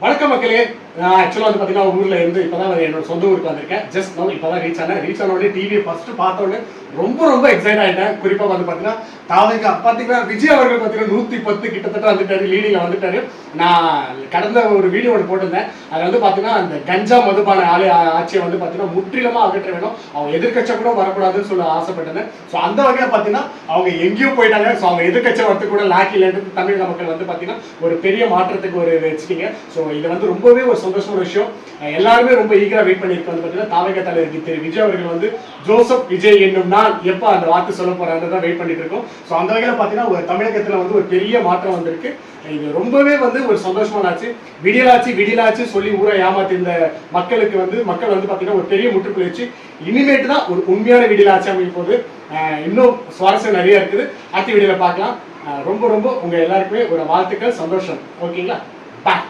வணக்கம் மக்களே. ஆக்சுவலாக வந்து பார்த்தீங்கன்னா ஊரில் இருந்து இப்போ தான் என்னோட சொந்த ஊருக்கு வந்திருக்கேன். ஜஸ்ட் நோ இப்போ தான் ரீச் ஆனோடனே டிவியை ஃபஸ்ட்டு பார்த்தோன்னே ரொம்ப எக்ஸைட் ஆகிட்டேன். குறிப்பாக வந்து பார்த்தீங்கன்னா பார்த்தீங்கன்னா விஜய் அவர்கள் பார்த்தீங்கன்னா 110 கிட்டத்தட்ட வந்துட்டாரு, லீடிங்கில் வந்துட்டாரு. நான் கடந்த ஒரு வீடியோ ஒன்று போட்டிருந்தேன். அதில் வந்து பார்த்தீங்கன்னா அந்த கஞ்சா மதுபான ஆட்சியை வந்து பார்த்தீங்கன்னா முற்றிலுமாக அகற்ற வேணும், அவங்க எதிர்கட்சை கூட வரக்கூடாதுன்னு சொல்ல ஆசைப்பட்டேன். ஸோ அந்த வகையில் பார்த்தீங்கன்னா அவங்க எங்கேயும் போயிட்டாங்க. ஸோ அவங்க எதிர்கட்சை வரத்து கூட லாக்கிலேருந்து தமிழக மக்கள் வந்து பார்த்தீங்கன்னா ஒரு பெரிய மாற்றத்துக்கு ஒரு வச்சுட்டீங்க. ஸோ இது வந்து ரொம்பவே ஒரு சந்தோஷமான விஷயம். எல்லாருமே ரொம்ப ஈகரா வெயிட் பண்ணியிருக்கோம். பார்த்தீங்கன்னா தாவக தலைவர் திரு விஜய் அவர்கள் வந்து ஜோசப் விஜய் என்னும் நான் எப்போ அந்த வார்த்தை சொல்ல போறாங்க வெயிட் பண்ணிட்டு இருக்கோம். ஸோ அந்த வகையில் பார்த்தீங்கன்னா ஒரு தமிழகத்தில் வந்து ஒரு பெரிய மாற்றம் வந்திருக்கு. இது ரொம்பவே வந்து ஒரு சந்தோஷமான ஆச்சு. விடியலாச்சு சொல்லி ஊரை ஏமாத்தி இந்த மக்களுக்கு வந்து மக்கள் வந்து பார்த்தீங்கன்னா ஒரு பெரிய முற்றுப்புள்ளி வச்சு இனிமேட்டு தான் ஒரு உண்மையான விடியலாச்சு அமையும் போது இன்னும் சுவாரஸ்யம் நிறைய இருக்குது. அடுத்த வீடியோவில் பார்க்கலாம். ரொம்ப உங்க எல்லாருக்குமே ஒரு வாழ்த்துக்கள், சந்தோஷம். ஓகேங்களா? பாய்.